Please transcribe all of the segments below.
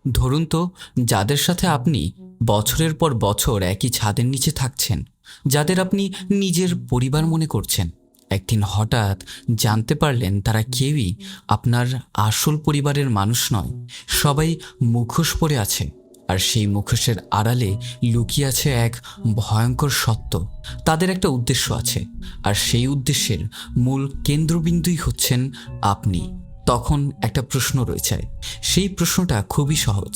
ধরুন তো, যাদের সাথে আপনি বছরের পর বছর একই ছাদের নিচে থাকছেন, যাদের আপনি নিজের পরিবার মনে করছেন, একদিন হঠাৎ জানতে পারলেন তারা কেউই আপনার আসল পরিবারের মানুষ নয়। সবাই মুখোশ পরে আছে, আর সেই মুখোশের আড়ালে লুকিয়ে আছে এক ভয়ঙ্কর সত্য। তাদের একটা উদ্দেশ্য আছে, আর সেই উদ্দেশ্যের মূল কেন্দ্রবিন্দুই হচ্ছেন আপনি। তখন একটা প্রশ্ন রয়েছে। সেই প্রশ্নটা খুবই সহজ।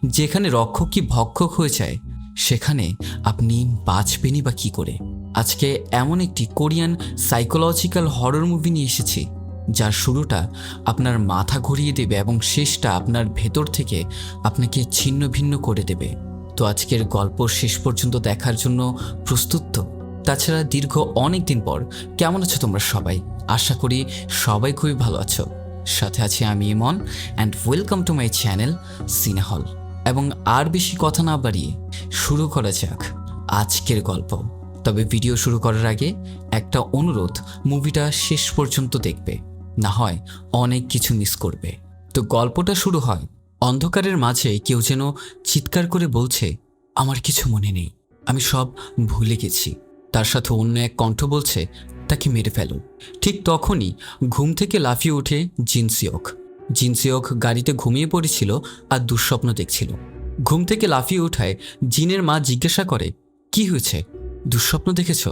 যেখানে রক্ষক কি ভক্ষক হয়ে যায়, সেখানে আপনি বাঁচবেনই বা কী করে? আজকে এমন একটি কোরিয়ান সাইকোলজিক্যাল হরর মুভি নিয়ে এসেছি, যার শুরুটা আপনার মাথা ঘুরিয়ে দেবে এবং শেষটা আপনার ভেতর থেকে আপনাকে ছিন্ন ভিন্ন করে দেবে। তো আজকের গল্প শেষ পর্যন্ত দেখার জন্য প্রস্তুত তো? তাছাড়া দীর্ঘ অনেক দিন পর কেমন আছো তোমরা সবাই? আশা করি সবাই খুবই ভালো আছো। সাথে আছি আমি Emon, and welcome to my channel cine hall. এবং আর বেশি কথা না বাড়িয়ে শুরু করা যাক আজকের গল্প। তবে ভিডিও শুরু করার আগে একটা অনুরোধ, মুভিটা শেষ পর্যন্ত দেখবে, না হয় অনেক কিছু মিস করবে। তো গল্পটা শুরু হয় অন্ধকারের মাঝে কেউ যেন চিৎকার করে বলছে, আমার কিছু মনে নেই, আমি সব ভুলে গেছি। তার সাথে অন্য এক কণ্ঠ বলছে, তাকে মেরে ফেলো। ঠিক তখনই ঘুম থেকে লাফিয়ে ওঠে জিনসিওক। জিনসিওক গাড়িতে ঘুমিয়ে পড়েছিল আর দুঃস্বপ্ন দেখছিল। ঘুম থেকে লাফিয়ে ওঠায় জিনের মা জিজ্ঞাসা করে, কি হয়েছে, দুঃস্বপ্ন দেখেছ?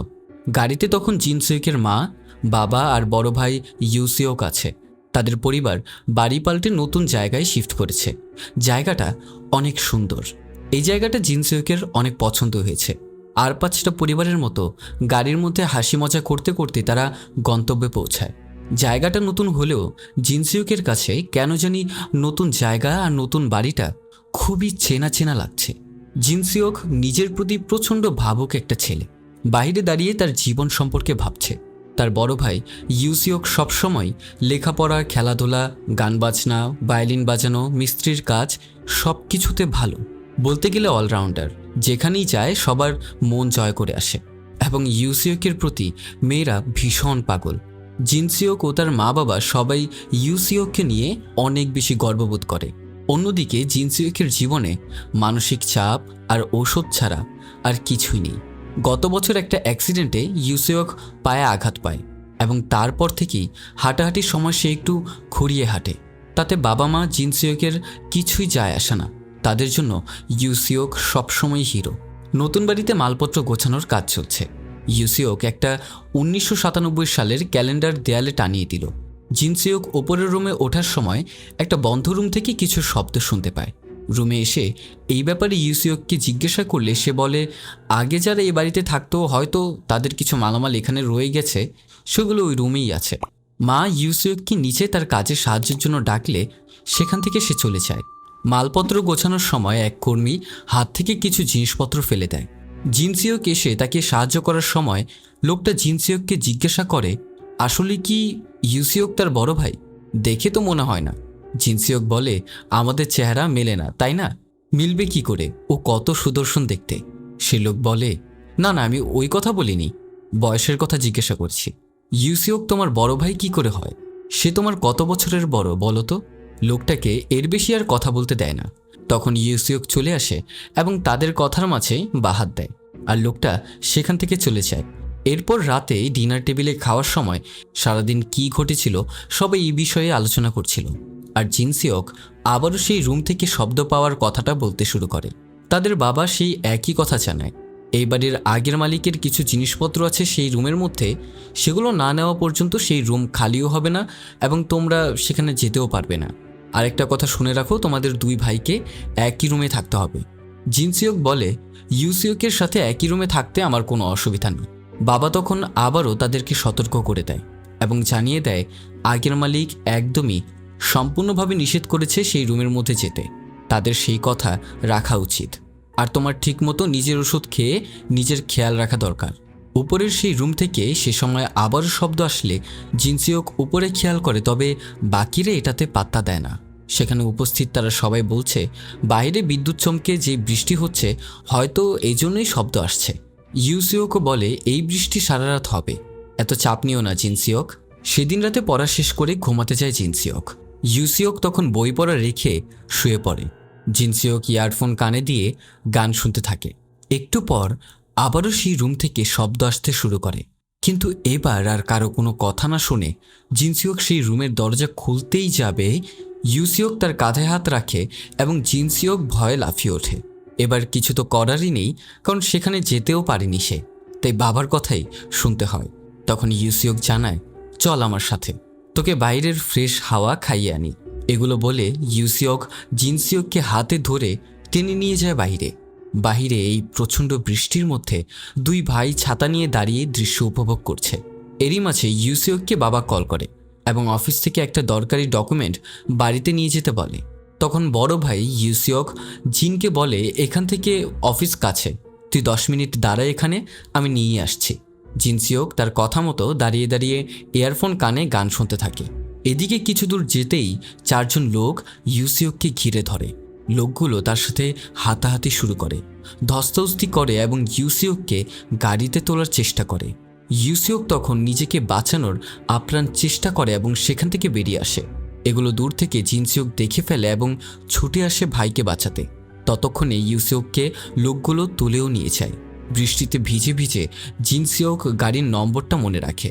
গাড়িতে তখন জিনসিওকের মা, বাবা আর বড় ভাই ইউসিওক আছে। তাদের পরিবার বাড়ি পাল্টে নতুন জায়গায় শিফট করেছে। জায়গাটা অনেক সুন্দর। এই জায়গাটা জিনসিওকের অনেক পছন্দ হয়েছে। আর 5টা পরিবারের মতো গাড়ির মধ্যে হাসি মজা করতে করতে তারা গন্তব্যে পৌঁছায়। জায়গাটা নতুন হলেও জিনসিওকের কাছে কেন জানি নতুন জায়গা আর নতুন বাড়িটা খুবই চেনা চেনা লাগছে। জিনসিওক নিজের প্রতি প্রচণ্ড ভাবুক একটা ছেলে। বাইরে দাঁড়িয়ে তার জীবন সম্পর্কে ভাবছে। তার বড় ভাই ইউসিওক সবসময় লেখাপড়া, খেলাধুলা, গান বাজনা, ভায়োলিন বাজানো, মিস্ত্রির কাজ সব কিছুতে ভালো। বলতে গেলে অলরাউন্ডার। যেখানেই যায় সবার মন জয় করে আসে। এবং ইউসিওকের প্রতি মেয়েরা ভীষণ পাগল। জিনসিওক ও তার মা বাবা সবাই ইউসিওককে নিয়ে অনেক বেশি গর্ববোধ করে। অন্যদিকে জিনসিওকের জীবনে মানসিক চাপ আর ঔষধ ছাড়া আর কিছুই নেই। গত বছর একটা অ্যাক্সিডেন্টে ইউসিওক পায়ে আঘাত পায়, এবং তারপর থেকেই হাঁটাহাঁটির সময় সে একটু খুঁড়িয়ে হাঁটে। তাতে বাবা মা জিনসিওকের কিছুই যায় আসে না। তাদের জন্য ইউসিওক সবসময় হিরো। নতুন বাড়িতে মালপত্র গোছানোর কাজ চলছে। ইউসিওক একটা 1997 সালের ক্যালেন্ডার দেয়ালে টানিয়ে দিল। জিনসিওক ওপরের রুমে ওঠার সময় একটা বন্ধ রুম থেকে কিছু শব্দ শুনতে পায়। রুমে এসে এই ব্যাপারে ইউসিওককে জিজ্ঞাসা করলে সে বলে, আগে যারা এই বাড়িতে থাকতো হয়তো তাদের কিছু মালামাল এখানে রয়ে গেছে, সেগুলো ওই রুমেই আছে। মা ইউসিওককে নিচে তার কাজে সাহায্যের জন্য ডাকলে সেখান থেকে সে চলে যায়। মালপত্র গোছানোর সময় এক কর্মী হাত থেকে কিছু জিনিসপত্র ফেলে দেয়। জিনসিওক এসে তাকে সাহায্য করার সময় লোকটা জিনসিওককে জিজ্ঞাসা করে, আসলে কি ইউসিওক তার বড় ভাই? দেখে তো মনে হয় না। জিনসিওক বলে, আমাদের চেহারা মেলে না, তাই না? মিলবে কি করে, ও কত সুদর্শন দেখতে। সে লোক বলে, না না, আমি ওই কথা বলিনি, বয়সের কথা জিজ্ঞাসা করছি। ইউসিওক তোমার বড় ভাই কি করে হয়? সে তোমার কত বছরের বড় বলো তো? লোকটাকে এর বেশি আর কথা বলতে দেয় না। তখন ইউসিওক চলে আসে এবং তাদের কথার মাঝে বাহাত দেয়, আর লোকটা সেখান থেকে চলে যায়। এরপর রাতে ডিনার টেবিলে খাওয়ার সময় সারাদিন কি ঘটেছিল সবাই এই বিষয়ে আলোচনা করছিল। আর জিনসিওক আবারও সেই রুম থেকে শব্দ পাওয়ার কথাটা বলতে শুরু করে। তাদের বাবা সেই একই কথা জানায়, এই বাড়ির আগের মালিকের কিছু জিনিসপত্র আছে সেই রুমের মধ্যে, সেগুলো না নেওয়া পর্যন্ত সেই রুম খালিও হবে না এবং তোমরা সেখানে যেতেও পারবে না। আরেকটা কথা শুনে রাখো, তোমাদের দুই ভাইকে একই রুমে থাকতে হবে। জিনসিওক বলে, ইউসিওকের সাথে একই রুমে থাকতে আমার কোনো অসুবিধা নেই। বাবা তখন আবারও তাদেরকে সতর্ক করে দেয় এবং জানিয়ে দেয় আগের মালিক একদমই সম্পূর্ণভাবে নিষেধ করেছে সেই রুমের মধ্যে যেতে। তাদের সেই কথা রাখা উচিত। আর তোমার ঠিকমতো নিজের ওষুধ খেয়ে নিজের খেয়াল রাখা দরকার। উপরের সেই রুম থেকে সে সময় আবারও শব্দ আসলে জিনসিওক উপরে খেয়াল করে, তবে বাকিরা এটাতে পাত্তা দেয় না। সেখানে উপস্থিত তারা সবাই বলছে, বাইরে বিদ্যুৎ চমকে যে বৃষ্টি হচ্ছে, হয়তো এই জন্যই শব্দ আসছে। ইউসিওকও বলে, এই বৃষ্টি সারা রাত হবে, এত চাপ নিও না জিনসিওক। সেদিন রাতে পড়া শেষ করে ঘুমাতে যায় জিনসিওক। ইউসিওক তখন বই পড়া রেখে শুয়ে পড়ে। জিনসিওক ইয়ারফোন কানে দিয়ে গান শুনতে থাকে। একটু পর আবারও সেই রুম থেকে শব্দ আসতে শুরু করে, কিন্তু এবার আর কারো কোনো কথা না শুনে জিনসিওক সেই রুমের দরজা খুলতেই যাবে, ইউসিওক তার কাঁধে হাত রাখে এবং জিনসিওক ভয়ে লাফিয়ে ওঠে। এবার কিছু তো করারই নেই, কারণ সেখানে যেতেও পারেনি সে, তাই বাবার কথাই শুনতে হয়। তখন ইউসিওক জানায়, চল আমার সাথে, তোকে বাইরের ফ্রেশ হাওয়া খাইয়ে আনি। এগুলো বলে ইউসিওক জিনসিওককে হাতে ধরে টেনে নিয়ে যায় বাইরে। বাহিরে এই প্রচণ্ড বৃষ্টির মধ্যে দুই ভাই ছাতা নিয়ে দাঁড়িয়ে দৃশ্য উপভোগ করছে। এরই মাঝে ইউসিওককে বাবা কল করে এবং অফিস থেকে একটা দরকারি ডকুমেন্ট বাড়িতে নিয়ে যেতে বলে। তখন বড় ভাই ইউসিওক জিনকে বলে, এখান থেকে অফিস কাছে, তুই 10 মিনিট দাঁড়া এখানে, আমি নিয়ে আসছি। জিনসিওক তার কথা মতো দাঁড়িয়ে দাঁড়িয়ে ইয়ারফোন কানে গান শুনতে থাকে। এদিকে কিছু দূর যেতেই 4 জন লোক ইউসিওককে ঘিরে ধরে। লোকগুলো তার সাথে হাতাহাতি শুরু করে, ধস্তাধস্তি করে এবং ইউসিওককে গাড়িতে তোলার চেষ্টা করে। ইউসিওক তখন নিজেকে বাঁচানোর আপ্রাণ চেষ্টা করে এবং সেখান থেকে বেরিয়ে আসে। এগুলো দূর থেকে জিনসিওক দেখে ফেলে এবং ছুটে আসে ভাইকে বাঁচাতে। ততক্ষণে ইউসিওককে লোকগুলো তুলেও নিয়ে যায়। বৃষ্টিতে ভিজে ভিজে জিনসিওক গাড়ির নম্বরটা মনে রাখে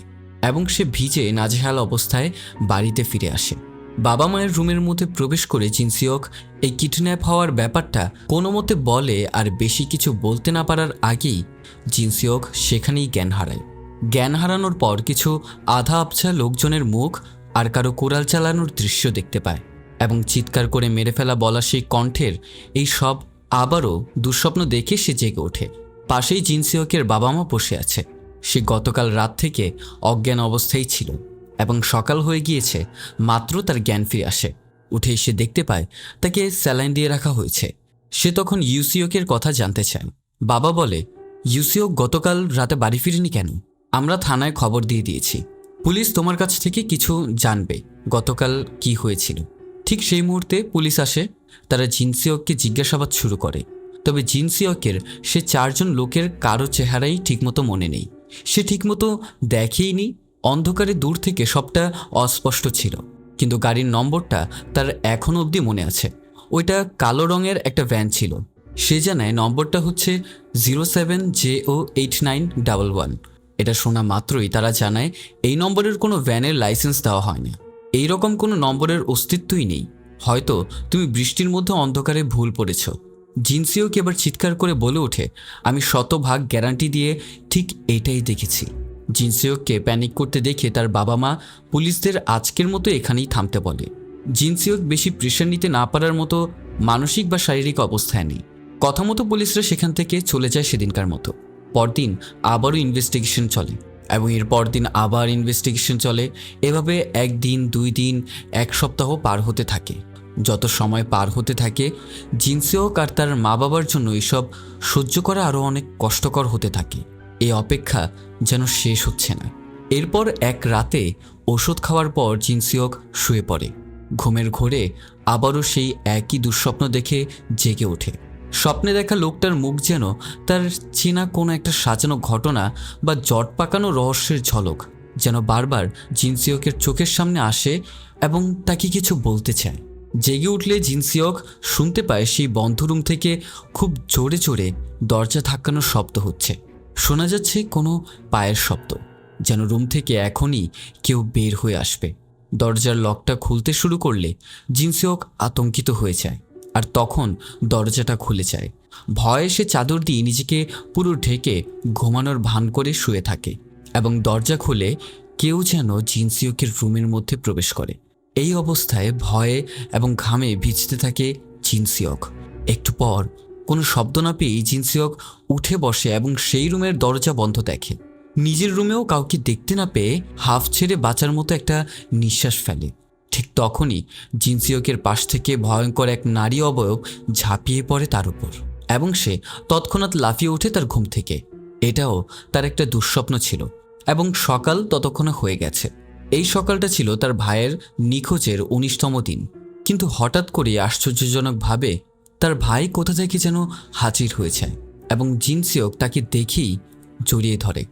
এবং সে ভিজে নাজেহাল অবস্থায় বাড়িতে ফিরে আসে। বাবা মায়ের রুমের মধ্যে প্রবেশ করে জিনসিওক এই কিডন্যাপ হওয়ার ব্যাপারটা কোনো মতে বলে, আর বেশি কিছু বলতে না পারার আগেই জিনসিওক সেখানেই জ্ঞান হারায়। জ্ঞান হারানোর পর কিছু আধা আবছা লোকজনের মুখ আর কারো কোরাল চালানোর দৃশ্য দেখতে পায় এবং চিৎকার করে মেরে ফেলা বলা সেই কণ্ঠের এই সব আবারও দুঃস্বপ্ন দেখে সে জেগে ওঠে। পাশেই জিনসিওকের বাবা মা বসে আছে। সে গতকাল রাত থেকে অজ্ঞান অবস্থায় ছিল এবং সকাল হয়ে গিয়েছে, মাত্র তার জ্ঞান ফিরে আসে। উঠে এসে দেখতে পায় তাকে স্যালাইন দিয়ে রাখা হয়েছে। সে তখন ইউসিওকের কথা জানতে চায়। বাবা বলে, ইউসিওক গতকাল রাতে বাড়ি ফিরেনি কেন? আমরা থানায় খবর দিয়ে দিয়েছি, পুলিশ তোমার কাছ থেকে কিছু জানবে গতকাল কি হয়েছিল। ঠিক সেই মুহূর্তে পুলিশ আসে। তারা জিনসিওককে জিজ্ঞাসাবাদ শুরু করে। তবে জিনসিওকের সে 4 জন লোকের কারো চেহারাই ঠিকমতো মনে নেই। সে ঠিকমতো দেখেইনি, অন্ধকারে দূর থেকে সবটা অস্পষ্ট ছিল, কিন্তু গাড়ির নম্বরটা তার এখনো অবধি মনে আছে। ওইটা কালো রঙের একটা ভ্যান ছিল। সে জানায় নম্বরটা হচ্ছে 07JO8911। এটা শোনা মাত্রই তারা জানায় এই নম্বরের কোনো ভ্যানের লাইসেন্স দেওয়া হয় না, এইরকম কোনো নম্বরের অস্তিত্বই নেই। হয়তো তুমি বৃষ্টির মধ্যে অন্ধকারে ভুল পড়েছ। জিনসিওক এবার চিৎকার করে বলে ওঠে, আমি শতভাগ গ্যারান্টি দিয়ে ঠিক এটাই দেখেছি। জিনসিওককে প্যানিক করতে দেখে তার বাবা মা পুলিশদের আজকের মতো এখানেই থামতে বলে। জিনসিওক বেশি প্রেশার নিতে না পারার মতো মানসিক বা শারীরিক অবস্থায় নেই। কথা মতো পুলিশরা সেখান থেকে চলে যায় সেদিনকার মতো। পরদিন আবারও ইনভেস্টিগেশন চলে এবং এর পরদিন আবার ইনভেস্টিগেশন চলে। এভাবে 1 দিন 2 দিন 1 সপ্তাহ পার হতে থাকে। যত সময় পার হতে থাকে জিনসিওক আর তার মা বাবার জন্য এসব সহ্য করা আরও অনেক কষ্টকর হতে থাকে। এই অপেক্ষা যেন শেষ হচ্ছে না। এরপর এক রাতে ওষুধ খাওয়ার পর জিনসিওক শুয়ে পড়ে। ঘুমের ঘোরে আবারও সেই একই দুঃস্বপ্ন দেখে জেগে ওঠে। স্বপ্নে দেখা লোকটার মুখ যেন তার চেনা কোনো একটা সাজানো ঘটনা বা জট পাকানো রহস্যের ঝলক, যেন বারবার জিনসিওকের চোখের সামনে আসে এবং তাকে কিছু বলতে চায়। জেগে উঠলে জিনসিওক শুনতে পায় সেই বন্ধ রুম থেকে খুব জোরে জোরে দরজা ধাক্কানোর শব্দ হচ্ছে। শোনা যাচ্ছে কোনো পায়ের শব্দ, যেন রুম থেকে এখনই কেউ বের হয়ে আসবে। দরজার লকটা খুলতে শুরু করলে জিনসিওক আতঙ্কিত হয়ে যায়, আর তখন দরজাটা খুলে যায়। ভয়ে সে চাদর দিয়ে নিজেকে পুরো ঢেকে ঘুমানোর ভান করে শুয়ে থাকে এবং দরজা খুলে কেউ যেন জিনসিওকের রুমের মধ্যে প্রবেশ করে। এই অবস্থায় ভয়ে এবং ঘামে ভিজতে থাকে জিনসিওক। একটু পর কোনো শব্দ না পেয়ে জিনসিওক উঠে বসে এবং সেই রুমের দরজা বন্ধ দেখে। নিজের রুমেও কাউকে দেখতে না পেয়ে হাফ ছেড়ে বাঁচার মতো একটা নিঃশ্বাস ফেলে। ঠিক তখনই জিনসিওকের পাশ থেকে ভয়ঙ্কর এক নারী অবয়ব ঝাঁপিয়ে পড়ে তার উপর এবং সে তৎক্ষণাৎ লাফিয়ে ওঠে তার ঘুম থেকে। এটাও তার একটা দুঃস্বপ্ন ছিল এবং সকাল ততক্ষণে হয়ে গেছে। এই সকালটা ছিল তার ভাইয়ের নিখোঁজের 19তম দিন। কিন্তু হঠাৎ করে আশ্চর্যজনকভাবে তার ভাই কোথা থেকে যেন হাজির হয়েছে এবং জিনসিওক তাকে দেখেই জড়িয়ে ধরে।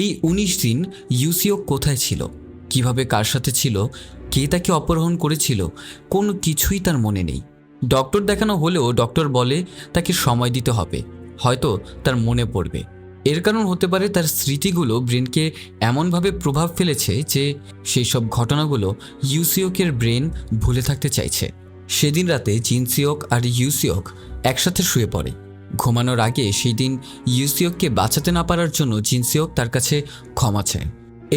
এই 19 দিন ইউসিওক কোথায় ছিল, কিভাবে কার সাথে ছিল, কে তাকে অপহরণ করেছিল, কোনো কিছুই তার মনে নেই। ডক্টর দেখানো হলেও ডক্টর বলে তাকে সময় দিতে হবে, হয়তো তার মনে পড়বে। এর কারণ হতে পারে তার স্মৃতিগুলো ব্রেনকে এমনভাবে প্রভাব ফেলেছে যে সেই সব ঘটনাগুলো ইউসিওকের ব্রেন ভুলে থাকতে চাইছে। সেদিন রাতে জিনসিওক আর ইউসিওক একসাথে শুয়ে পড়ে। ঘুমানোর আগে সেই দিন ইউসিওককে বাঁচাতে না পারার জন্য জিনসিওক তার কাছে ক্ষমা চায়।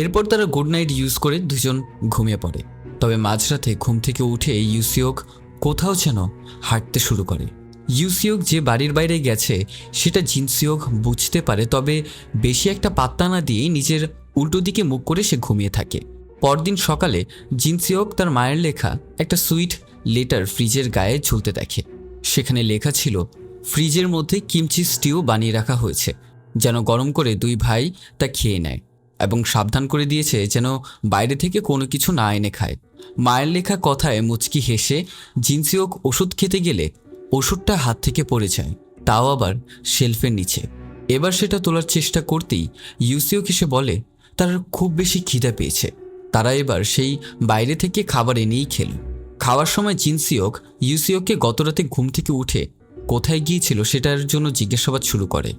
এরপর তারা গুড নাইট ইউজ করে দুজন ঘুমিয়ে পড়ে। তবে মাঝরাতে ঘুম থেকে উঠে ইউসিওক কোথাও যেন হাঁটতে শুরু করে। ইউসিওক যে বাড়ির বাইরে গেছে সেটা জিনসিওক বুঝতে পারে, তবে বেশি একটা পাত্তা না দিয়ে নিজের উল্টো দিকে মুখ করে সে ঘুমিয়ে থাকে। পরদিন সকালে জিনসিওক তার মায়ের লেখা একটা সুইট লেটার ফ্রিজের গায়ে ঝুলতে দেখে। সেখানে লেখা ছিল, ফ্রিজের মধ্যে কিমচি স্টিউ বানিয়ে রাখা হয়েছে, যেন গরম করে দুই ভাই তা খেয়ে নেয়, এবং সাবধান করে দিয়েছে যেন বাইরে থেকে কোনো কিছু না এনে খায়। মায়ের লেখা কথায় মুচকি হেসে জিনসিওক ওষুধ খেতে গেলে ওষুধটা হাত থেকে পড়ে যায়, তাও আবার শেলফের নিচে। এবার সেটা তোলার চেষ্টা করতেই ইউসিওক এসে বলে তার খুব বেশি খিদা পেয়েছে। তারা এবার সেই বাইরে থেকে খাবার এনেই খেল। খাওয়ার সময় জিনসিওক ইউসিওককে গতরাতে ঘুম থেকে উঠে কোথায় গিয়েছিল সেটার জন্য জিজ্ঞাসাবাদ শুরু করে।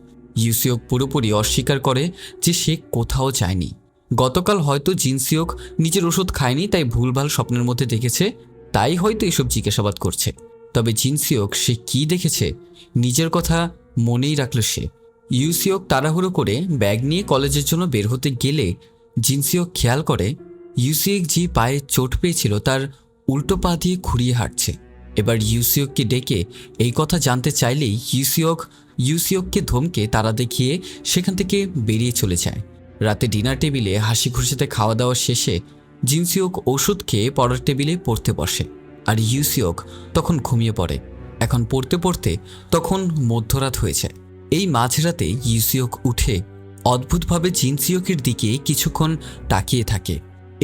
ইউসিওক পুরোপুরি অস্বীকার করে যে সে কোথাও যায়নি। গতকাল হয়তো জিনসিওক নিজের ওষুধ খায়নি, তাই ভুলভাল স্বপ্নের মধ্যে দেখেছে, তাই হয়তো এসব জিজ্ঞাসাবাদ করছে। তবে জিনসিওক সে কি দেখেছে নিজের কথা মনেই রাখল সে। ইউসিওক তাড়াহুড়ো করে ব্যাগ নিয়ে কলেজের জন্য বের হতে গেলে জিনসিওক খেয়াল করে ইউসিওক যে পায়ে চোট পেয়েছিল তার উল্টো পা দিয়ে খুঁড়িয়ে হাঁটছে। এবার ইউসিওককে ডেকে এই কথা জানতে চাইলেই ইউসিওককে ধমকে তারা দেখিয়ে সেখান থেকে বেরিয়ে চলে যায়। রাতে ডিনার টেবিলে হাসি খুশিতে খাওয়া দাওয়া শেষে জিনসিওক ওষুধ খেয়ে পড়ার টেবিলে পড়তে বসে, আর ইউসিওক তখন ঘুমিয়ে পড়ে। এখন পড়তে পড়তে তখন মধ্যরাত হয়েছে। এই মাঝরাতে ইউসিওক উঠে অদ্ভুতভাবে জিনসিওকের দিকে কিছুক্ষণ তাকিয়ে থাকে।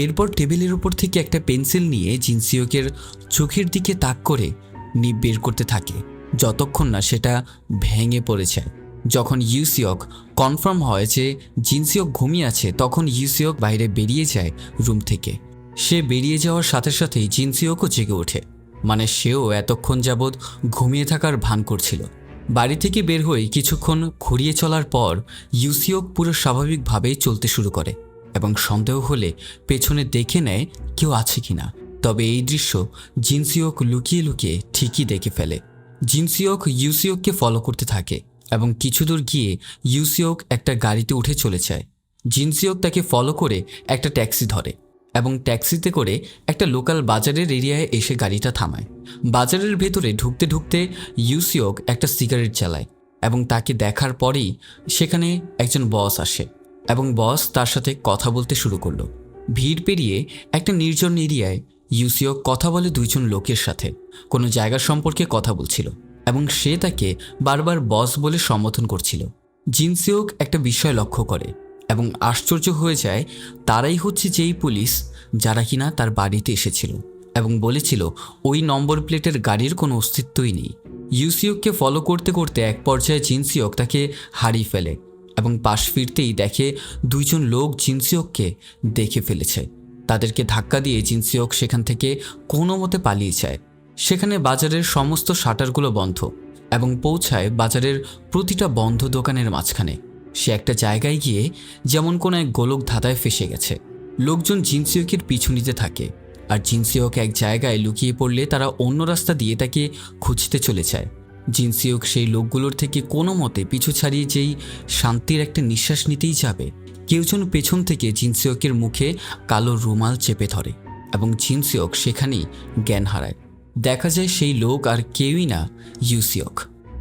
এরপর টেবিলের উপর থেকে একটা পেন্সিল নিয়ে জিনসিওকের চোখের দিকে তাক করে নিব বের করতে থাকে, যতক্ষণ না সেটা ভেঙে পড়েছে। যখন ইউসিওক কনফার্ম হয় যে জিনসিওক ঘুমিয়ে আছে, তখন ইউসিওক বাইরে বেরিয়ে যায় রুম থেকে। সে বেরিয়ে যাওয়ার সাথে সাথেই জিনসিওকও জেগে ওঠে, মানে সেও এতক্ষণ যাবৎ ঘুমিয়ে থাকার ভান করছিল। বাড়ি থেকে বের হয়ে কিছুক্ষণ খুঁড়িয়ে চলার পর ইউসিওক পুরো স্বাভাবিকভাবেই চলতে শুরু করে এবং সন্দেহ হলে পেছনে দেখে নেয় কেউ আছে কিনা। তবে এই দৃশ্য জিনসিওক লুকিয়ে লুকিয়ে ঠিকই দেখে ফেলে। জিনসিওক ইউসিওককে ফলো করতে থাকে এবং কিছু দূর গিয়ে ইউসিওক একটা গাড়িতে উঠে চলে যায়। জিনসিওক তাকে ফলো করে একটা ট্যাক্সি ধরে এবং ট্যাক্সিতে করে একটা লোকাল বাজারের এরিয়ায় এসে গাড়িটা থামায়। বাজারের ভেতরে ঢুকতে ঢুকতে ইউসিওক একটা সিগারেট জ্বালায় এবং তাকে দেখার পরেই সেখানে একজন বস আসে এবং বস তার সাথে কথা বলতে শুরু করলো। ভিড় পেরিয়ে একটা নির্জন এরিয়ায় ইউসিওক কথা বলে দুইজন লোকের সাথে, কোনো জায়গা সম্পর্কে কথা বলছিল এবং সে তাকে বারবার বস বলে সম্বোধন করছিল। জিনসিওক একটা বিষয় লক্ষ্য করে এবং আশ্চর্য হয়ে যায়, তারাই হচ্ছে যেই পুলিশ যারা কিনা তার বাড়িতে এসেছিল এবং বলেছিল ওই নম্বর প্লেটের গাড়ির কোনো অস্তিত্বই নেই। ইউসিওককে ফলো করতে করতে এক পর্যায়ে জিনসিওক তাকে হারিয়ে ফেলে এবং পাশ ফিরতেই দেখে দুইজন লোক জিনসিওককে দেখে ফেলেছে। তাদেরকে ধাক্কা দিয়ে জিনসিওক সেখান থেকে কোনো মতে পালিয়ে যায়। সেখানে বাজারের সমস্ত শাটারগুলো বন্ধ এবং পৌঁছায় বাজারের প্রতিটা বন্ধ দোকানের মাঝখানে। সে একটা জায়গায় গিয়ে যেমন কোনো এক গোলক ধাঁধায় ফেসে গেছে। লোকজন জিনসিওকের পিছু নিতে থাকে, আর জিনসিওক এক জায়গায় লুকিয়ে পড়লে তারা অন্য রাস্তা দিয়ে তাকে খুঁজতে চলে যায়। জিনসিওক সেই লোকগুলোর থেকে কোনো মতে পিছু ছাড়িয়ে যেই শান্তির একটা নিঃশ্বাস নিতেই যাবে, কেউ যেন পেছন থেকে জিনসিওকের মুখে কালো রুমাল চেপে ধরে এবং জিনসিওক সেখানেই জ্ঞান হারায়। দেখা যায় সেই লোক আর কেউই না, ইউসিওক।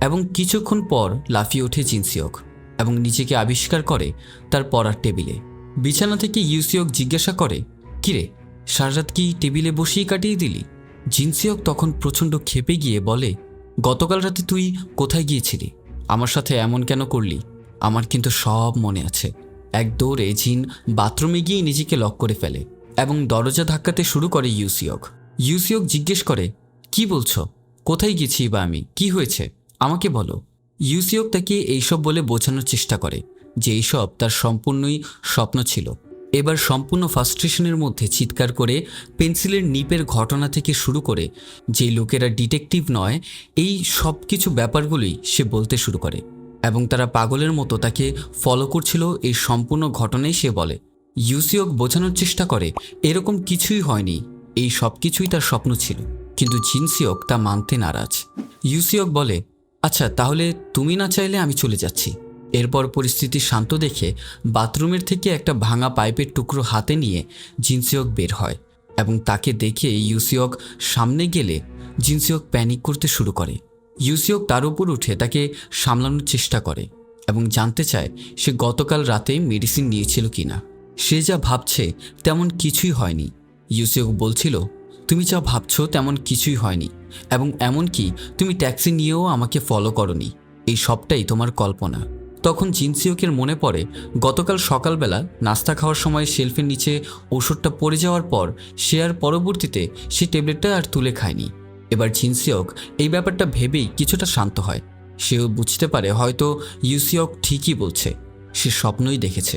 এবং কিছুক্ষণ পর লাফিয়ে ওঠে জিনসিওক এবং নিজেকে আবিষ্কার করে তার পড়ার টেবিলে। বিছানা থেকে ইউসিওক জিজ্ঞাসা করে, কিরে, সারারাত কি টেবিলে বসেই কাটিয়ে দিলি? জিনসিওক তখন প্রচণ্ড ক্ষেপে গিয়ে বলে, গতকাল রাতে তুই কোথায় গিয়েছিলি? আমার সাথে এমন কেন করলি? আমার কিন্তু সব মনে আছে। এক দৌড়ে জিন বাথরুমে গিয়ে নিজেকে লক করে ফেলে এবং দরজা ধাক্কাতে শুরু করে ইউসিওক। ইউসিওক জিজ্ঞেস করে, কি বলছো? কোথায় গেছি বা আমি? কি হয়েছে আমাকে বলো। ইউসিওক তাকে এইসব বলে বোঝানোর চেষ্টা করে যে এইসব তার সম্পূর্ণই স্বপ্ন ছিল এবার সম্পূর্ণ ফ্রাস্ট্রেশনের মধ্যে চিৎকার করে পেন্সিলের নিপের ঘটনা থেকে শুরু করে যে লোকেরা ডিটেকটিভ নয় এই সব কিছু ব্যাপারগুলোই সে বলতে শুরু করে এবং তারা পাগলের মতো তাকে ফলো করছিল। এই সম্পূর্ণ ঘটনাই সে বলে। ইউসিওক বোঝানোর চেষ্টা করে এরকম কিছুই হয়নি, এই সব কিছুই তার স্বপ্ন ছিল, কিন্তু জিনসিওক তা মানতে নারাজ। ইউসিওক বলে, আচ্ছা তাহলে তুমি না চাইলে আমি চলে যাচ্ছি। এরপর পরিস্থিতি শান্ত দেখে বাথরুমের থেকে একটা ভাঙা পাইপের টুকরো হাতে নিয়ে জিনসিওক বের হয় এবং তাকে দেখে ইউসিওক সামনে গেলে জিনসিওক প্যানিক করতে শুরু করে। ইউসিওক তার উপর উঠে তাকে সামলানোর চেষ্টা করে এবং জানতে চায় সে গতকাল রাতে মেডিসিন নিয়েছিল কিনা। সে যা ভাবছে তেমন কিছুই হয়নি। ইউসিওক বলছিল, তুমি যা ভাবছো তেমন কিছুই হয়নি এবং এমনকি তুমি ট্যাক্সি নিয়েও আমাকে ফলো করনি, এই সবটাই তোমার কল্পনা। তখন জিনসিওকের মনে পড়ে গতকাল সকালবেলা নাস্তা খাওয়ার সময় শেলফের নিচে ওষুধটা পড়ে যাওয়ার পর সে আর পরবর্তীতে সে ট্যাবলেটটা আর তুলে খায়নি। এবার জিনসিওক এই ব্যাপারটা ভেবেই কিছুটা শান্ত হয়। সেও বুঝতে পারে হয়তো ইউসিওক ঠিকই বলছে, সে স্বপ্নই দেখেছে।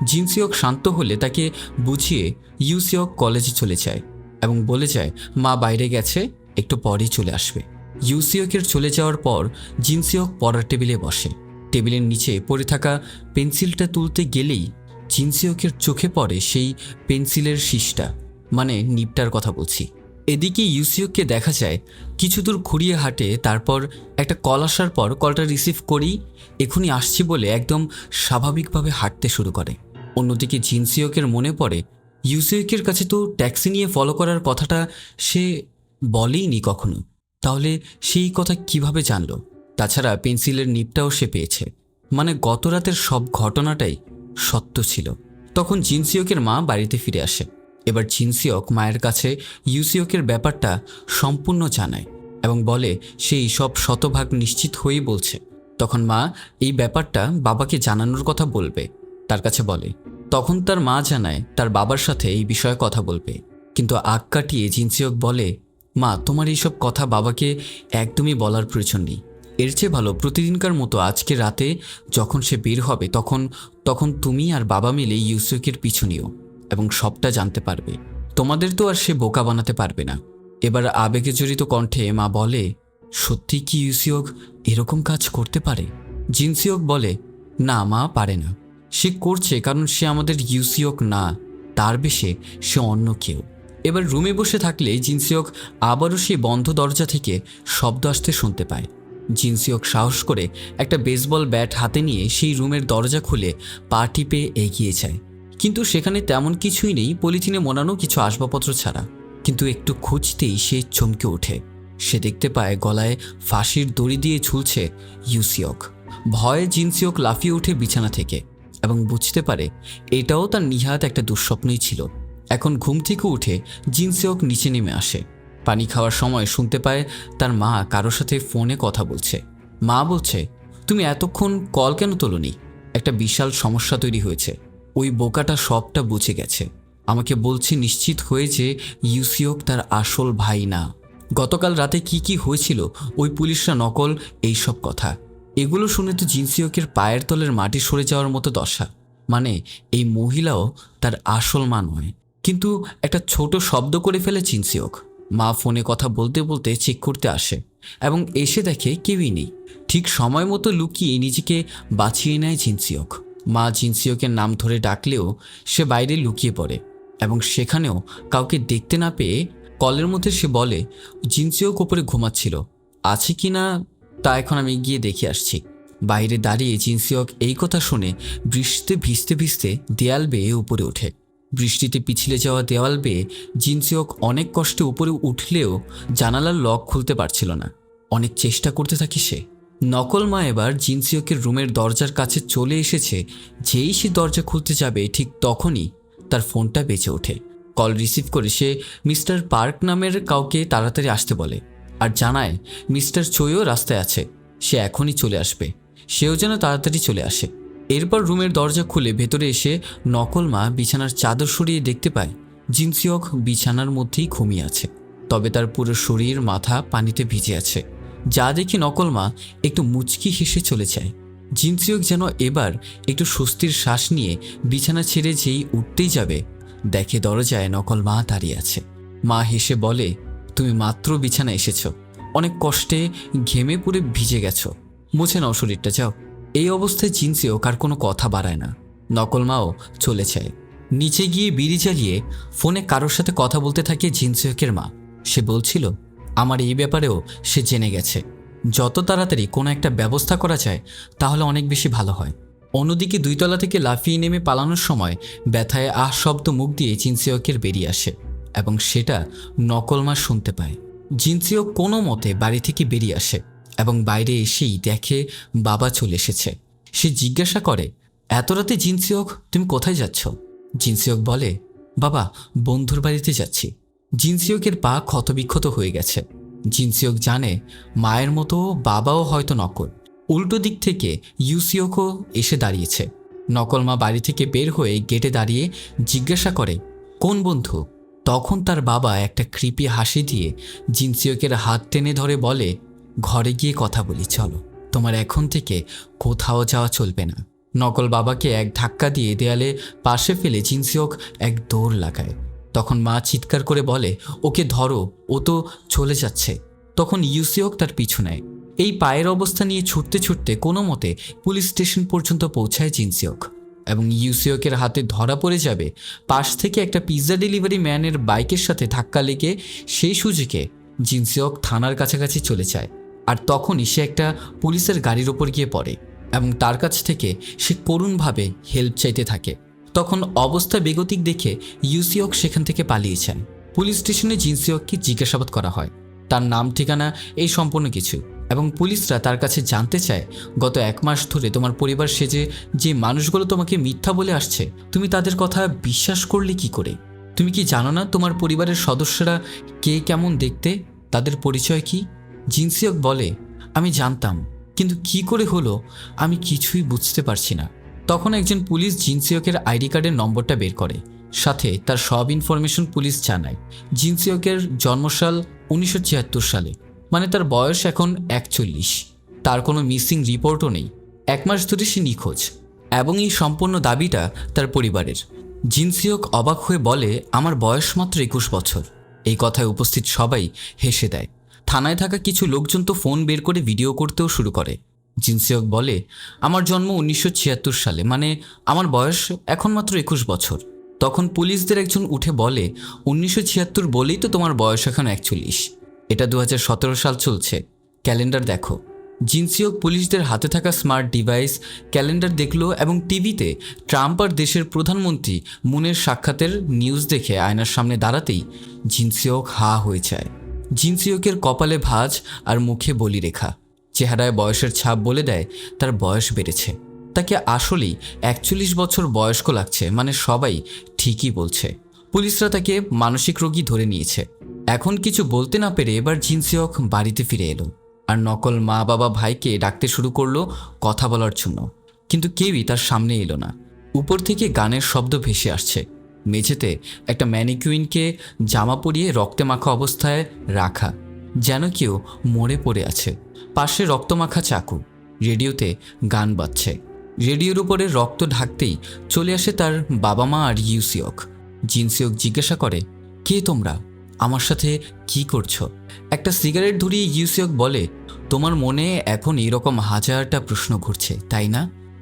জিনসিওক শান্ত হলে তাকে বুঝিয়ে ইউসিওক কলেজে চলে যায় এবং বলে যায় মা বাইরে গেছে, একটু পরেই চলে আসবে। ইউসিওকের চলে যাওয়ার পর জিনসিওক পড়ার টেবিলে বসে। টেবিলের নিচে পড়ে থাকা পেন্সিলটা তুলতে গেলেই জিনসিওকের চোখে পড়ে সেই পেন্সিলের শীষটা, মানে নিপটার কথা বলছি। এদিকে ইউসিওককে দেখা যায় কিছু দূর খুঁড়িয়ে হাঁটে, তারপর একটা কল আসার পর কলটা রিসিভ করেই এখনই আসছি বলে একদম স্বাভাবিকভাবে হাঁটতে শুরু করে। অন্যদিকে জিনসিওকের মনে পড়ে ইউসিওকের কাছে তো ট্যাক্সি নিয়ে ফলো করার কথাটা সে বলেইনি কখনো, তাহলে সেই কথা কিভাবে জানলো? তাছাড়া পেন্সিলের নিপটাও সে পেয়েছে, মানে গত রাতের সব ঘটনাটাই সত্য ছিল। তখন জিনসিওকের মা বাড়িতে ফিরে আসে। এবার জিনসিওক মায়ের কাছে ইউসিওকের ব্যাপারটা সম্পূর্ণ জানায় এবং বলে সেই সব শতভাগ নিশ্চিত হয়েই বলছে। তখন মা এই ব্যাপারটা বাবাকে জানানোর কথা বলবে, তার কাছে বলে। তখন তার মা জানায় তার বাবার সাথে এই বিষয়ে কথা বলবে, কিন্তু আগ কাটিয়ে জিনসিওক বলে, মা তোমার এইসব কথা বাবাকে একদমই বলার প্রয়োজন নেই। এর চেয়ে ভালো প্রতিদিনকার মতো আজকে রাতে যখন সে বের হবে তখন তুমি আর বাবা মিলে ইউসিওকের পিছু নিও এবং সবটা জানতে পারবে। তোমাদের তো আর সে বোকা বানাতে পারবে না। এবার আবেগে জড়িত কণ্ঠে মা বলে, সত্যি কি ইউসিওক এরকম কাজ করতে পারে? জিনসিওক বলে, না মা, পারে না। সে করছে কারণ সে আমাদের ইউসিওক না, তার বেশে সে অন্য কেউ। এবার রুমে বসে থাকলে জিনসিওক আবারও সেই বন্ধ দরজা থেকে শব্দ আসতে শুনতে পায়। জিনসিওক সাহস করে একটা বেসবল ব্যাট হাতে নিয়ে সেই রুমের দরজা খুলে পা টিপে এগিয়ে যায়, কিন্তু সেখানে তেমন কিছুই নেই, পলিথিনে মোড়ানো কিছু আসবাবপত্র ছাড়া। কিন্তু একটু খুঁজতেই সে চমকে ওঠে। সে দেখতে পায় গলায় ফাঁসির দড়ি দিয়ে ঝুলছে ইউসিওক। ভয়ে জিনসিওক লাফিয়ে ওঠে বিছানা থেকে এবং বুঝতে পারে এটাও তার নিহাত একটা দুঃস্বপ্নই ছিল। এখন ঘুম থেকে উঠে জিনসিওক নিচে নেমে আসে। পানি খাওয়ার সময় শুনতে পায় তার মা কারোর সাথে ফোনে কথা বলছে। মা বলছে, তুমি এতক্ষণ কল কেন তোলনি? একটা বিশাল সমস্যা তৈরি হয়েছে। ওই বোকাটা সবটা বুঝে গেছে। আমাকে বলছে নিশ্চিত হয়ে যে ইউসিওক তার আসল ভাই না। গতকাল রাতে কি কি হয়েছিল, ওই পুলিশরা নকল, এইসব কথা। এগুলো শুনে তো জিনসিওকের পায়ের তলের মাটি সরে যাওয়ার মতো দশা। মানে এই মহিলাও তার আসল মা নয়। কিন্তু একটা ছোট শব্দ করে ফেলে জিনসিওক। মা ফোনে কথা বলতে বলতে চেক করতে আসে এবং এসে দেখে কেউই নেই। ঠিক সময় মতো লুকিয়ে নিজেকে বাঁচিয়ে নেয় জিনসিওক। মা জিনসিওকের নাম ধরে ডাকলেও সে বাইরে লুকিয়ে পড়ে এবং সেখানেও কাউকে দেখতে না পেয়ে কলের মধ্যে সে বলে জিনসিওক ওপরে ঘুমাচ্ছিল, আছে কি না তা এখন আমি গিয়ে দেখে আসছি। বাইরে দাঁড়িয়ে জিনসিওক এই কথা শুনে বৃষ্টিতে ভিজতে ভিজতে দেয়াল বেয়ে উপরে ওঠে। বৃষ্টিতে পিছলে যাওয়া দেওয়াল বেয়ে জিনসিওক অনেক কষ্টে উপরে উঠলেও জানালার লক খুলতে পারছিল না। অনেক চেষ্টা করতে থাকে সে। নকল মা এবার জিনসিওকের রুমের দরজার কাছে চলে এসেছে। যেই সে দরজা খুলতে যাবে ঠিক তখনই তার ফোনটা বেঁচে ওঠে। কল রিসিভ করে সে মিস্টার পার্ক নামের কাউকে তাড়াতাড়ি আসতে বলে আর জানায় মিস্টার চোইও রাস্তায় আছে, সে এখনই চলে আসবে। সেও যেন তাড়াতাড়ি চলে আসে। এরপর রুমের দরজা খুলে ভেতরে এসে নকল মা বিছানার চাদর সরিয়ে দেখতে পায় জিনসিওক বিছানার মধ্যেই ঘুমিয়ে আছে, তবে তার পুরো শরীর মাথা পানিতে ভিজে আছে। যা দেখে নকল মা একটু মুচকি হেসে চলে যায়। জিনসিওক যেন এবার একটু স্বস্তির শ্বাস নিয়ে বিছানা ছেড়ে যেই উঠতেই যাবে, দেখে দরজায় নকল মা দাঁড়িয়ে আছে। মা হেসে বলে, তুমি মাত্র বিছানা এসেছ, অনেক কষ্টে ঘেমে পুড়ে ভিজে গেছো, মুছে নাও শরীরটা, যাও। এই অবস্থায় জিনসিওক আর কোনো কথা বাড়ায় না। নকল মাও চলে যায়। নিচে গিয়ে বিড়ি জ্বালিয়ে ফোনে কারোর সাথে কথা বলতে থাকে জিনসিওকের মা। সে বলছিল, আমার এই ব্যাপারেও সে জেনে গেছে, যত তাড়াতাড়ি কোনো একটা ব্যবস্থা করা যায় তাহলে অনেক বেশি ভালো হয়। অন্যদিকে 2 তলা থেকে লাফিয়ে নেমে পালানোর সময় ব্যথায় আহ শব্দ মুখ দিয়ে জিনসিওকের বেরিয়ে আসে এবং সেটা নকল মা শুনতে পায়। জিনসিওক কোনো মতে বাড়ি থেকে বেরিয়ে আসে এবং বাইরে এসেই দেখে বাবা চলে এসেছে। সে জিজ্ঞাসা করে, এত রাতে জিনসিওক, তুমি কোথায় যাচ্ছ? জিনসিওক বলে, বাবা, বন্ধুর বাড়িতে যাচ্ছি। জিনসিওকের পা ক্ষতবিক্ষত হয়ে গেছে। জিনসিওক জানে মায়ের মতো বাবাও হয়তো নকল। উল্টো দিক থেকে ইউসিওকও এসে দাঁড়িয়েছে। নকল মা বাড়ি থেকে বের হয়ে গেটে দাঁড়িয়ে জিজ্ঞাসা করে, কোন বন্ধু? তখন তার বাবা একটা কৃপি হাসি দিয়ে জিনসিওকের হাত টেনে ধরে বলে, ঘরে গিয়ে কথা বলি, চলো, তোমার এখন থেকে কোথাও যাওয়া চলবে না। নকল বাবাকে এক ধাক্কা দিয়ে দেয়ালে পাশে ফেলে জিনসিওক এক দৌড় লাগায়। তখন মা চিৎকার করে বলে, ওকে ধরো, ও তো চলে যাচ্ছে। তখন ইউসিওক তার পিছু নেয়। এই পায়ের অবস্থা নিয়ে ছুটতে ছুটতে কোনো মতে পুলিশ স্টেশন পর্যন্ত পৌঁছায় জিনসিওক এবং ইউসিওকের হাতে ধরা পড়ে যাবে। পাশ থেকে একটা পিৎজা ডেলিভারি ম্যানের বাইকের সাথে ধাক্কা লেগে সেই সুযোগে জিনসিওক থানার কাছাকাছি চলে যায়। আর তখনই সে একটা পুলিশের গাড়ির ওপর গিয়ে পড়ে এবং তার কাছ থেকে সে করুণভাবে হেল্প চাইতে থাকে। তখন অবস্থা বেগতিক দেখে ইউসিওক সেখান থেকে পালিয়েছেন। পুলিশ স্টেশনে জিনসিওককে জিজ্ঞাসাবাদ করা হয়, তার নাম, ঠিকানা, এই সম্পূর্ণ কিছু। এবং পুলিশরা তার কাছে জানতে চায়, গত 1 মাস ধরে তোমার পরিবার সেজে যে মানুষগুলো তোমাকে মিথ্যা বলে আসছে, তুমি তাদের কথা বিশ্বাস করলে কি করে? তুমি কি জানো না তোমার পরিবারের সদস্যরা কে কেমন দেখতে, তাদের পরিচয় কি? জিনসিওক বলে, আমি জানতাম, কিন্তু কি করে হলো আমি কিছুই বুঝতে পারছি না। তখন একজন পুলিশ জিনসিওকের আইডি কার্ডের নম্বরটা বের করে, সাথে তার সব ইনফরমেশন পুলিশ জানায়। জিনসিওকের জন্মসাল 1976 সালে, মানে তার বয়স এখন 41। তার কোনো মিসিং রিপোর্টও নেই। 1 মাস ধরে সে নিখোঁজ এবং এই সম্পূর্ণ দাবিটা তার পরিবারের। জিনসিওক অবাক হয়ে বলে, আমার বয়স মাত্র 21 বছর। এই কথায় উপস্থিত সবাই হেসে দেয়। থানায় থাকা কিছু লোকজন তো ফোন বের করে ভিডিও করতেও শুরু করে। জিনসিওক বলে, আমার জন্ম 1976 সালে, মানে আমার বয়স এখন মাত্র 21 বছর। তখন পুলিশদের একজন উঠে বলে, 1976 বলেই তো তোমার বয়স এখন 41। এটা 2017 সাল চলছে, ক্যালেন্ডার দেখো। জিনসিওক পুলিশদের হাতে থাকা স্মার্ট ডিভাইস ক্যালেন্ডার দেখলো এবং টিভিতে ট্রাম্প আর দেশের প্রধানমন্ত্রী মুনের সাক্ষাতের নিউজ দেখে আয়নার সামনে দাঁড়াতেই জিনসিওক হা হয়ে যায়। জিনসিওকের কপালে ভাঁজ আর মুখে বলিরেখা, চেহারায় বয়সের ছাপ বলে দেয় তার বয়স বেড়েছে। তাকে আসলেই 41 বছর বয়স্ক লাগছে, মানে সবাই ঠিকই বলছে। পুলিশরা তাকে মানসিক রোগী ধরে নিয়েছে। এখন কিছু বলতে না পেরে এবার জিনসিওক বাড়িতে ফিরে এলো আর নকল মা, বাবা, ভাইকে ডাকতে শুরু করলো কথা বলার জন্য, কিন্তু কেউই তার সামনে এলো না। উপর থেকে গানের শব্দ ভেসে আসছে। মেঝেতে একটা ম্যানিকুইনকে জামা পরিয়ে রক্তে মাখা অবস্থায় রাখা, যেন কেউ মরে পড়ে আছে। পাশে রক্তমাখা চাকু। রেডিওতে গান বাজছে। রেডিওর উপরে রক্ত ঢাকতেই চলে আসে তার বাবা মা আর ইউসিওক। জিনসিওক জিজ্ঞাসা করে, কে তোমরা, আমার সাথে কি করছো? একটা সিগারেট ধরিয়ে ইউসিওক বলে, তোমার মনে এখন এরকম হাজারটা প্রশ্ন ঘুরছে, তাই না?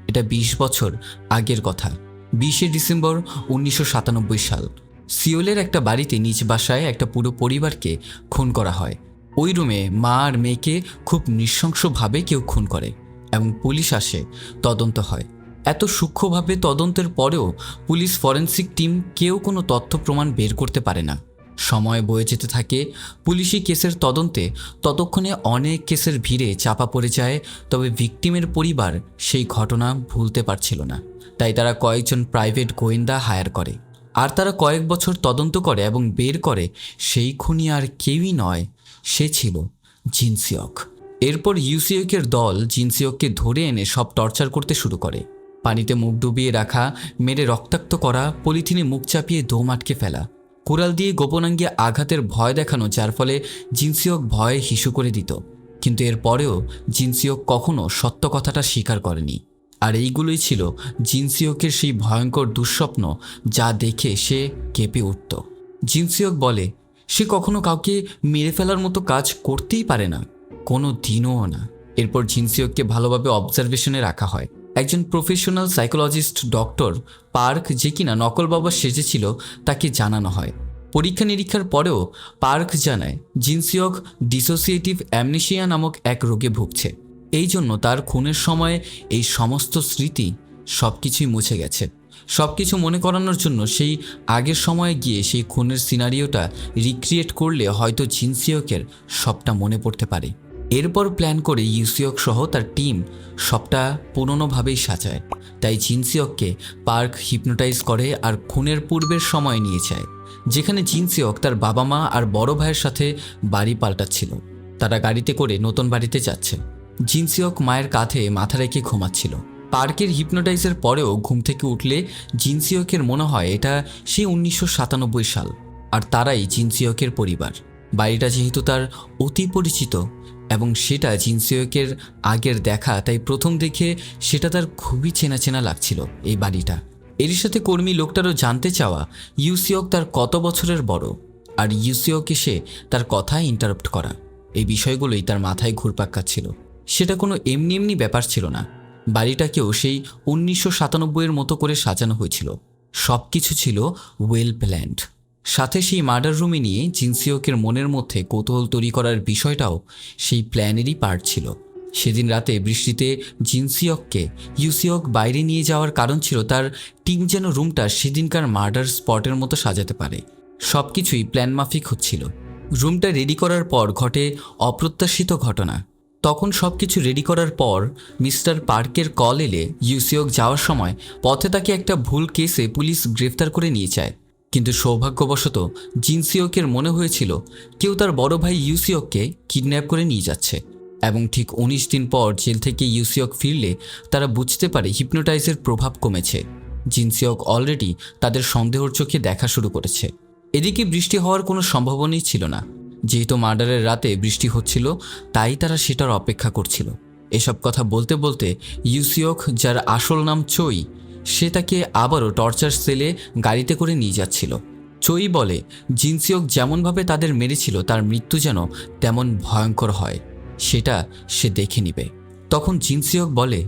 এটা 20 বছর আগের কথা। 20শে ডিসেম্বর 1997 সাল সিওলের একটা বাড়িতে নিজ বাসায় একটা পুরো পরিবারকে খুন করা হয়। ওই রুমে মা আর মেয়েকে খুব নৃশংসভাবে কেউ খুন করে এবং পুলিশ আসে, তদন্ত হয়। এত সূক্ষ্মভাবে তদন্তের পরেও পুলিশ ফরেনসিক টিম কেউ কোনো তথ্য প্রমাণ বের করতে পারে না। সময় বয়ে যেতে থাকে পুলিশি কেসের তদন্তে। ততক্ষণে অনেক কেসের ভিড়ে চাপা পড়ে যায়, তবে ভিকটিমের পরিবার সেই ঘটনা ভুলতে পারছিল না। তাই তারা কয়েকজন প্রাইভেট গোয়েন্দা হায়ার করে আর তারা কয়েক বছর তদন্ত করে এবং বের করে সেই খুনি আর কেউই নয়, সে ছিল জিনসিওক। এরপর ইউসিওকের দল জিনসিওককে ধরে এনে সব টর্চার করতে শুরু করে। পানিতে মুখ ডুবিয়ে রাখা, মেরে রক্তাক্ত করা, পলিথিনে মুখ চাপিয়ে দম আটকে ফেলা, কোরাল দিয়ে গোপনাঙ্গে আঘাতের ভয় দেখানো, যার ফলে জিনসিওক ভয়ে হিসু করে দিত। কিন্তু এরপরেও জিনসিওক কখনো সত্য কথাটা স্বীকার করেনি। আর এইগুলোই ছিল জিনসিওকের সেই ভয়ঙ্কর দুঃস্বপ্ন, যা দেখে সে কেঁপে উঠত। জিনসিওক বলে সে কখনো কাউকে মেরে ফেলার মতো কাজ করতেই পারে না, কোনো দিনও না। এরপর জিনসিওককে ভালোভাবে অবজারভেশনে রাখা হয়। একজন প্রফেশনাল সাইকোলজিস্ট ডক্টর পার্ক, যে কিনা নকল বাবা সেজেছিল, তাকে জানানো হয়। পরীক্ষা নিরীক্ষার পরেও পার্ক জানায় জিনসিওক ডিসোসিয়েটিভ অ্যামনেশিয়া নামক এক রোগে ভুগছে। এই জন্য তার খুনের সময় এই সমস্ত স্মৃতি সব কিছুই মুছে গেছে। সব কিছু মনে করানোর জন্য সেই আগের সময়ে গিয়ে সেই খুনের সিনারিওটা রিক্রিয়েট করলে হয়তো জিনসিওকের সবটা মনে পড়তে পারে। এরপর প্ল্যান করে ইউসিওক সহ তার টিম সবটা পুরনোভাবেই সাজায়। তাই জিনসিওককে পার্ক হিপনোটাইজ করে আর খুনের পূর্বের সময় নিয়ে যায়, যেখানে জিনসিওক তার বাবা মা আর বড় ভাইয়ের সাথে বাড়ি পাল্টাচ্ছিল। তারা গাড়িতে করে নতুন বাড়িতে যাচ্ছে। জিনসিওক মায়ের কাঁধে মাথা রেখে ঘুমাচ্ছিল। পার্কের হিপনোটাইজের পরেও ঘুম থেকে উঠলে জিনসিওকের মনে হয় এটা সেই 1997 সাল, আর তারাই জিনসিওকের পরিবার। বাড়িটা যেহেতু তার অতি পরিচিত এবং সেটা জিনসিওকের আগের দেখা, তাই প্রথম দেখে সেটা তার খুবই চেনা চেনা লাগছিল এই বাড়িটা। এর সাথে কর্মী লোকটারও জানতে চাওয়া ইউসিওক তার কত বছরের বড়, আর ইউসিওক এসে তার কথায় ইন্টারাপ্ট করা, এই বিষয়গুলোই তার মাথায় ঘুরপাক খাচ্ছিল। সেটা কোনো এমনি এমনি ব্যাপার ছিল না। বাড়িটাকেও সেই 1997 মতো করে সাজানো হয়েছিল। সব কিছু ছিল ওয়েল প্ল্যান্ড। সাথে সেই মার্ডার রুমে নিয়ে জিনসিওকের মনের মধ্যে কৌতূহল তৈরি করার বিষয়টাও সেই প্ল্যানেরই পার্ট ছিল। সেদিন রাতে বৃষ্টিতে জিনসিওককে ইউসিওক বাইরে নিয়ে যাওয়ার কারণ ছিল তার টিম যেন রুমটা সেদিনকার মার্ডার স্পটের মতো সাজাতে পারে। সব কিছুই প্ল্যান মাফিক হচ্ছিল। রুমটা রেডি করার পর ঘটে অপ্রত্যাশিত ঘটনা। তখন সব কিছু রেডি করার পর মিস্টার পার্কের কল এলে ইউসিওক যাওয়ার সময় পথে তাকে একটা ভুল কেসে পুলিশ গ্রেফতার করে নিয়ে যায়। কিন্তু সৌভাগ্যবশত জিনসিওকের মনে হয়েছিল কেউ তার বড় ভাই ইউসিওককে কিডন্যাপ করে নিয়ে যাচ্ছে, এবং ঠিক 19 দিন পর জেল থেকে ইউসিওক ফিরলে তারা বুঝতে পারে হিপনোটাইজের প্রভাব কমেছে। জিনসিওক অলরেডি তাদের সন্দেহর চোখে দেখা শুরু করেছে। এদিকে বৃষ্টি হওয়ার কোনো সম্ভাবনাই ছিল না। যেহেতু মার্ডারের রাতে বৃষ্টি হচ্ছিল, তাই তারা সেটার অপেক্ষা করছিল। এসব কথা বলতে বলতে ইউসিওক, যার আসল নাম চই, সে তাকে আবারও টর্চার সেলে গাড়িতে করে নিয়ে যাচ্ছিল। চই বলে জিনসিওক যেমনভাবে তাদের মেরেছিল তার মৃত্যু যেন তেমন ভয়ঙ্কর হয়, সেটা সে দেখে নিবে। তখন জিনসিওক বলে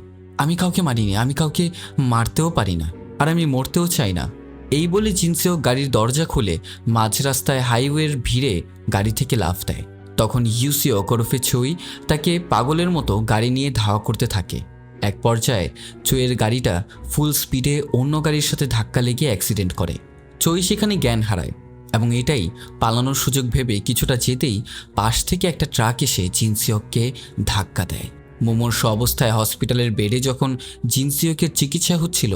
আমি কাউকে মারিনি, আমি কাউকে মারতেও পারি না, আর আমি মরতেও চাই না। এই বলে জিনসিওক গাড়ির দরজা খুলে মাঝ রাস্তায় হাইওয়ের ভিড়ে গাড়ি থেকে লাফ দেয়। তখন ইউসিওক ওরফে চই তাকে পাগলের মতো গাড়ি নিয়ে ধাওয়া করতে থাকে। এক পর্যায়ে চইয়ের গাড়িটা ফুল স্পিডে অন্য গাড়ির সাথে ধাক্কা লেগে অ্যাক্সিডেন্ট করে। চই সেখানে জ্ঞান হারায় এবং এটাই পালানোর সুযোগ ভেবে কিছুটা যেতেই পাশ থেকে একটা ট্রাক এসে জিনসিওককে ধাক্কা দেয়। মুমূর্ষ অবস্থায় হসপিটালের বেডে যখন জিনসিওকের চিকিৎসা হচ্ছিল,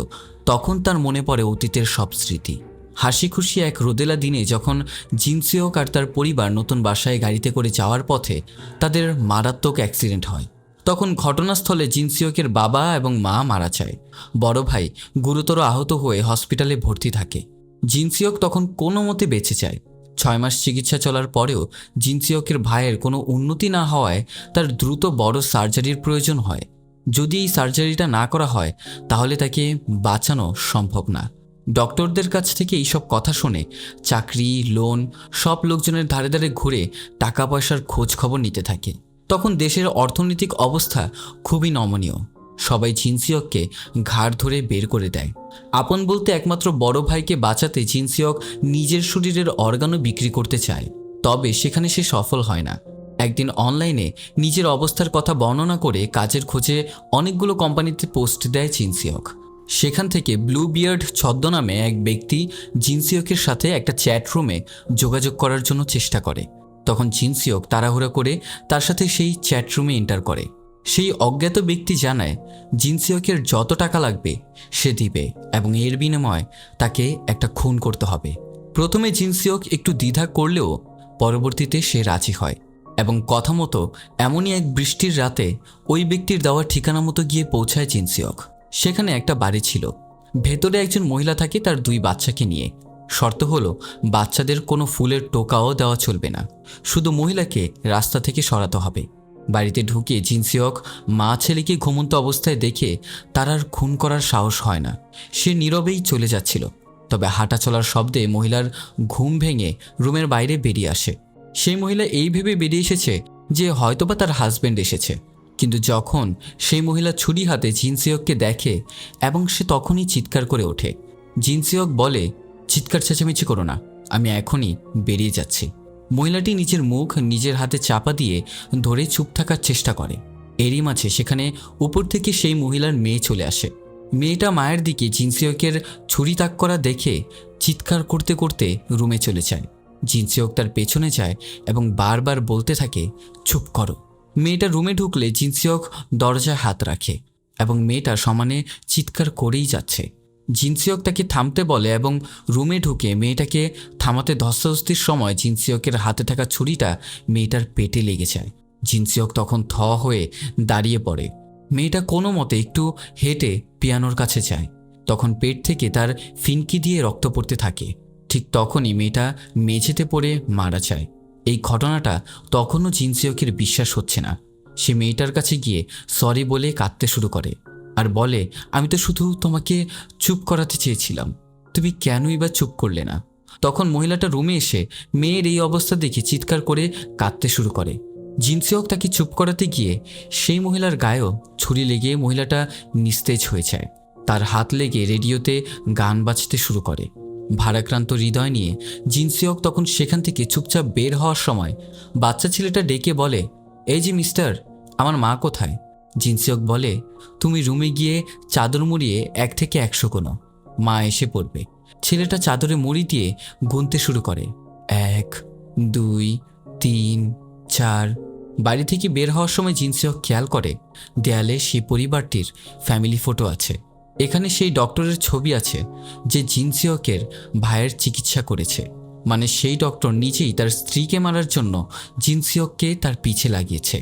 তখন তার মনে পড়ে অতীতের সব স্মৃতি। হাসি খুশি এক রোদেলা দিনে যখন জিনসিওক আর তার পরিবার নতুন বাসায় গাড়িতে করে যাওয়ার পথে তাদের মারাত্মক অ্যাক্সিডেন্ট হয়। তখন ঘটনাস্থলে জিনসিওকের বাবা এবং মা মারা যায়। বড় ভাই গুরুতর আহত হয়ে হসপিটালে ভর্তি থাকে। জিনসিওক তখন কোনো মতে বেঁচে যায়। 6 মাস চিকিৎসা চলার পরেও জিনসিওকের ভাইয়ের কোনো উন্নতি না হওয়ায় তার দ্রুত বড় সার্জারির প্রয়োজন হয়। যদি এই সার্জারিটা না করা হয় তাহলে তাকে বাঁচানো সম্ভব না। ডক্টরদের কাছ থেকে এইসব কথা শুনে চাকরি, লোন সব লোকজনের ধারে ধারে ঘুরে টাকা পয়সার খোঁজ খবর নিতে থাকে। তখন দেশের অর্থনৈতিক অবস্থা খুবই নমনীয়। সবাই জিনসিওককে ঘাড় ধরে বের করে দেয়। আপন বলতে একমাত্র বড় ভাইকে বাঁচাতে জিনসিওক নিজের শরীরের অর্গানও বিক্রি করতে চায়, তবে সেখানে সে সফল হয় না। একদিন অনলাইনে নিজের অবস্থার কথা বর্ণনা করে কাজের খোঁজে অনেকগুলো কোম্পানিতে পোস্ট দেয় জিনসিওক। সেখান থেকে ব্লু বিয়ার্ড ছদ্মনামে এক ব্যক্তি জিনসিওকের সাথে একটা চ্যাট রুমে যোগাযোগ করার জন্য চেষ্টা করে। তখন জিনসিওক তাড়াহুড়া করে তার সাথে সেই চ্যাট রুমে এন্টার করে। সেই অজ্ঞাত ব্যক্তি জানায় জিনসিওকের যত টাকা লাগবে সে দিবে এবং এর বিনিময়ে তাকে একটা খুন করতে হবে। প্রথমে জিনসিওক একটু দ্বিধা করলেও পরবর্তীতে সে রাজি হয় এবং কথা মতো এমনই এক বৃষ্টির রাতে ওই ব্যক্তির দেওয়া ঠিকানা মতো গিয়ে পৌঁছায় জিনসিওক। সেখানে একটা বাড়ি ছিল, ভেতরে একজন মহিলা থাকে তার 2 বাচ্চাকে নিয়ে। শর্ত হলো বাচ্চাদের কোনো ফুলের টোকাও দেওয়া চলবে না, শুধু মহিলাকে রাস্তা থেকে সরাতে হবে। বাড়িতে ঢুকে জিনসিওক মা ছেলেকে ঘুমন্ত অবস্থায় দেখে তার আর খুন করার সাহস হয় না। সে নীরবেই চলে যাচ্ছিল। তবে হাঁটা চলার শব্দে মহিলার ঘুম ভেঙে রুমের বাইরে বেরিয়ে আসে। সেই মহিলা এই ভেবে বেরিয়ে এসেছে যে হয়তোবা তার হাজব্যান্ড এসেছে। কিন্তু যখন সেই মহিলা ছুরি হাতে জিনসিওককে দেখে এবং সে তখনই চিৎকার করে ওঠে। জিনসিওক বলে, চিৎকার চেঁচামেচি করো না, আমি এখনই বেরিয়ে যাচ্ছি। মহিলাটি নিজের মুখ নিজের হাতে চাপা দিয়ে ধরে চুপ থাকার চেষ্টা করে। এরই মাঝে সেখানে উপর থেকে সেই মহিলার মেয়ে চলে আসে। মেয়েটা মায়ের দিকে জিনসিওকের ছুরি তাক করা দেখে চিৎকার করতে করতে রুমে চলে যায়। জিনসিওক তার পেছনে যায় এবং বারবার বলতে থাকে, চুপ করো। মেয়েটা রুমে ঢুকলে জিনসিওক দরজায় হাত রাখে এবং মেয়েটা সমানে চিৎকার করেই যাচ্ছে। জিনসিওক তাকে থামতে বলে এবং রুমে ঢুকে মেয়েটাকে থামাতে ধস্তাধস্তির সময় জিনসিওকের হাতে থাকা ছুরিটা মেয়েটার পেটে লেগে যায়। জিনসিওক তখন থ হয়ে দাঁড়িয়ে পড়ে। মেয়েটা কোনো মতে একটু হেঁটে পিয়ানোর কাছে যায়। তখন পেট থেকে তার ফিনকি দিয়ে রক্ত পড়তে থাকে। ঠিক তখনই মেয়েটা মেঝেতে পড়ে মারা যায়। এই ঘটনাটা তখনও জিনসিওকের বিশ্বাস হচ্ছে না। সে মেয়েটার কাছে গিয়ে সরি বলে কাঁদতে শুরু করে আর বলে, আমি তো শুধু তোমাকে চুপ করাতে চেয়েছিলাম, তুমি কেনই বা চুপ করলে না। তখন মহিলাটা রুমে এসে মেয়ের এই অবস্থা দেখে চিৎকার করে কাঁদতে শুরু করে। জিনসিওক তাকে চুপ করাতে গিয়ে সেই মহিলার গায়েও ছুরি লেগে মহিলাটা নিস্তেজ হয়ে যায়। তার হাত লেগে রেডিওতে গান বাজতে শুরু করে। ভারাক্রান্ত হৃদয় নিয়ে জিনসিওক তখন সেখান থেকে চুপচাপ বের হওয়ার সময় বাচ্চা ছেলেটা ডেকে বলে, এই যে মিস্টার, আমার মা কোথায়? জিনসিওক বলে, তুমি রুমে গিয়ে চাদর মুড়িয়ে 1 থেকে 100 গোনো, মা এসে পড়বে। ছেলেটা চাদরে মুড়ি দিয়ে গুনতে শুরু করে, 1, 2, 3, 4। বাড়ি থেকে বের হওয়ার সময় জিনসিওক খেয়াল করে দেয়ালে সেই পরিবারটির ফ্যামিলি ফটো আছে। এখানে সেই ডক্টরের ছবি আছে যে জিনসিওকের ভাইয়ের চিকিৎসা করেছে। মানে সেই ডক্টর নিজেই তার স্ত্রীকে মারার জন্য জিনসিওককে তার পিছে লাগিয়েছে।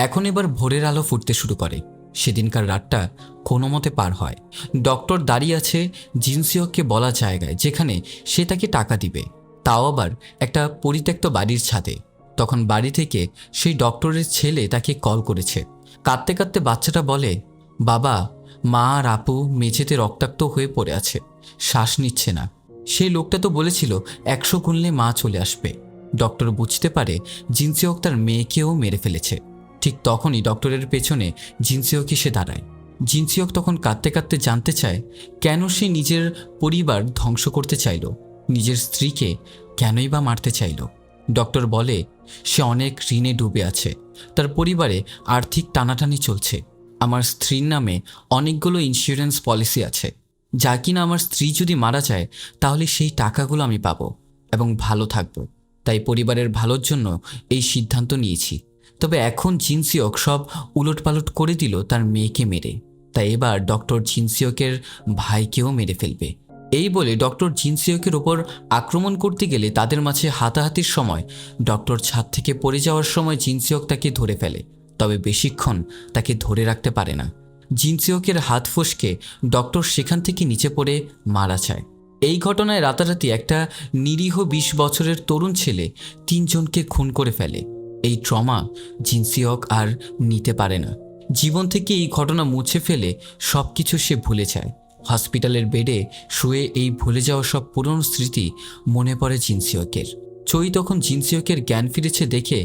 এখন এবার ভোরের আলো ফুটতে শুরু করে। সেদিনকার রাতটা কোনো মতে পার হয়। ডক্টর দাঁড়িয়ে আছে জিনসিওককে বলা জায়গায়, যেখানে সে তাকে টাকা দিবে, তাও আবার একটা পরিত্যক্ত বাড়ির ছাদে। তখন বাড়ি থেকে সেই ডক্টরের ছেলে তাকে কল করেছে। কাঁদতে কাঁদতে বাচ্চাটা বলে, বাবা, মা আর আপু মেঝেতে রক্তাক্ত হয়ে পড়ে আছে, শ্বাস নিচ্ছে না। সেই লোকটা তো বলেছিল 100 গুনলে মা চলে আসবে। ডক্টর বুঝতে পারে জিনসিওক তার মেয়েকেও মেরে ফেলেছে। ঠিক তখনই ডক্টরের পেছনে জিনসিওক এসে দাঁড়ায়। জিনসিওক তখন কাঁদতে কাঁদতে জানতে চায় কেন সে নিজের পরিবার ধ্বংস করতে চাইল, নিজের স্ত্রীকে কেনই বা মারতে চাইল। ডক্টর বলে সে অনেক ঋণে ডুবে আছে, তার পরিবারে আর্থিক টানাটানি চলছে। আমার স্ত্রীর নামে অনেকগুলো ইন্স্যুরেন্স পলিসি আছে, যা কিনা আমার স্ত্রী যদি মারা যায় তাহলে সেই টাকাগুলো আমি পাবো এবং ভালো থাকবো। তাই পরিবারের ভালোর জন্য এই সিদ্ধান্ত নিয়েছি। তবে এখন জিনসিওক সব উলটপালট করে দিল তার মেয়েকে মেরে। তাই এবার ডক্টর জিনসিওকের ভাইকেও মেরে ফেলবে। এই বলে ডক্টর জিনসিওকের ওপর আক্রমণ করতে গেলে তাদের মাঝে হাতাহাতির সময় ডক্টর ছাদ থেকে পড়ে যাওয়ার সময় জিনসিওক তাকে ধরে ফেলে। তবে বেশিক্ষণ তাকে ধরে রাখতে পারে না। জিনসিওকের হাত ফসকে ডক্টর সেখান থেকে নিচে পড়ে মারা যায়। এই ঘটনায় রাতারাতি একটা নিরীহ 20 বছরের তরুণ ছেলে 3 জনকে খুন করে ফেলে। এই ট্রমা জিনসিওক আর নিতে পারে না। জীবন থেকে এই ঘটনা মুছে ফেলে সব কিছু সে ভুলে যায়। হসপিটালের বেডে শুয়ে এই ভুলে যাওয়া সব পুরনো স্মৃতি মনে পড়ে জিনসিওকের। চই তখন জিনসিওকের জ্ঞান ফিরেছে দেখে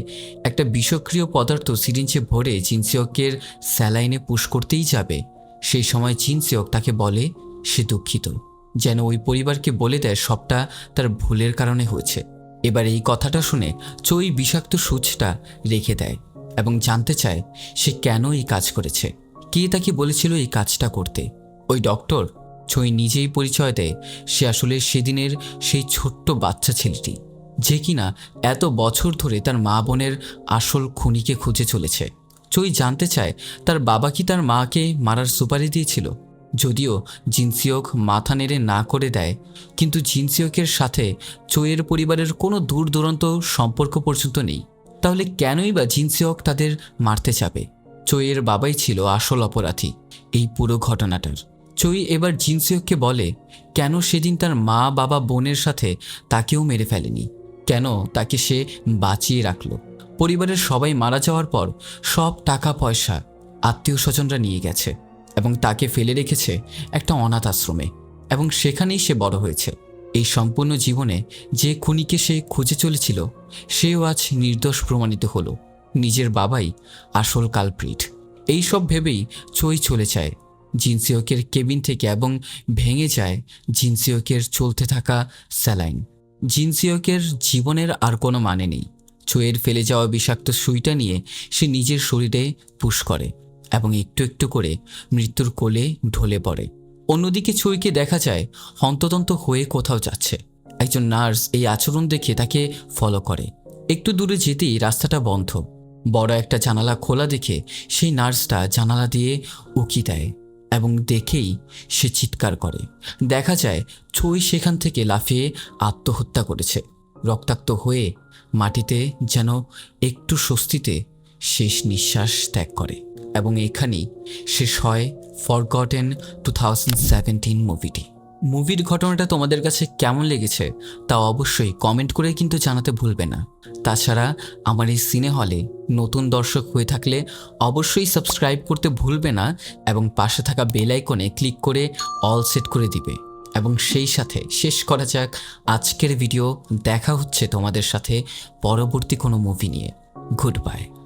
একটা বিষক্রিয় পদার্থ সিরিঞ্জে ভরে জিনসিওকের স্যালাইনে পুশ করতেই যাবে। সেই সময় জিনসিওক তাকে বলে সে দুঃখিত, যেন ওই পরিবারকে বলে দেয় সবটা তার ভুলের কারণে হয়েছে। এবার এই কথাটা শুনে চই বিষাক্ত সূচটা রেখে দেয় এবং জানতে চায় সে কেন এই কাজ করেছে, কে তাকে বলেছিল এই কাজটা করতে। ওই ডক্টর চই নিজেই পরিচয় দেয় সে আসলে সেদিনের সেই ছোট্ট বাচ্চা ছেলেটি, যে কিনা এত বছর ধরে তার মা বোনের আসল খুনিকে খুঁজে চলেছে। চই জানতে চায় তার বাবা কি তার মাকে মারার সুপারি দিয়েছিল। যদিও জিনসিওক মাথা নেড়ে না করে দেয়, কিন্তু জিনসিওকের সাথে চইয়ের পরিবারের কোনো দূর দূরান্ত সম্পর্ক পর্যন্ত নেই। তাহলে কেনই বা জিনসিওক তাদের মারতে যাবে? চইয়ের বাবাই ছিল আসল অপরাধী এই পুরো ঘটনাটার। চই এবার জিনসিওককে বলে কেন সেদিন তার মা বাবা বোনের সাথে তাকেও মেরে ফেলেনি। কেন তাকে সে বাঁচিয়ে রাখলো। পরিবারের সবাই মারা যাওয়ার পর সব টাকা পয়সা আত্মীয় স্বজনরা নিয়ে গেছে এবং তাকে ফেলে রেখেছে একটা অনাথ আশ্রমে, এবং সেখানেই সে বড় হয়েছে। এই সম্পূর্ণ জীবনে যে খুনিকে সে খুঁজে চলেছিল সেও আজ নির্দোষ প্রমাণিত হলো। নিজের বাবাই আসল কালপ্রিট। এইসব ভেবেই চই চলে যায় জিনসিওকের কেবিন থেকে এবং ভেঙে যায় জিনসিওকের চলতে থাকা স্যালাইন। জিনসিওকের জীবনের আর কোনো মানে নেই। চোয়ের ফেলে যাওয়া বিষাক্ত সুইটা নিয়ে সে নিজের শরীরে পুশ করে এবং একটু একটু করে মৃত্যুর কোলে ঢলে পড়ে। অন্যদিকে চুইকে দেখা যায় হন্তদন্ত হয়ে কোথাও যাচ্ছে। একজন নার্স এই আচরণ দেখে তাকে ফলো করে। একটু দূরে যেতেই রাস্তাটা বন্ধ। বড় একটা জানালা খোলা দেখে সেই নার্সটা জানালা দিয়ে উকি দেয় এবং দেখেই সে চিৎকার করে। দেখা যায় চুই সেখান থেকে লাফিয়ে আত্মহত্যা করেছে, রক্তাক্ত হয়ে মাটিতে যেন একটু স্বস্তিতে শেষ নিঃশ্বাস ত্যাগ করে। এবং এখানেই শেষ হয় ফরগটেন 2017 মুভিটি। মুভির ঘটনাটা তোমাদের কাছে কেমন লেগেছে তা অবশ্যই কমেন্ট করে কিন্তু জানাতে ভুলবে না। তাছাড়া আমার এই সিনে হলে নতুন দর্শক হয়ে থাকলে অবশ্যই সাবস্ক্রাইব করতে ভুলবে না এবং পাশে থাকা বেল আইকনে ক্লিক করে অল সেট করে দিবে। এবং সেই সাথে শেষ করা যাক আজকের ভিডিও। দেখা হচ্ছে তোমাদের সাথে পরবর্তী কোনো মুভি নিয়ে। Good bye.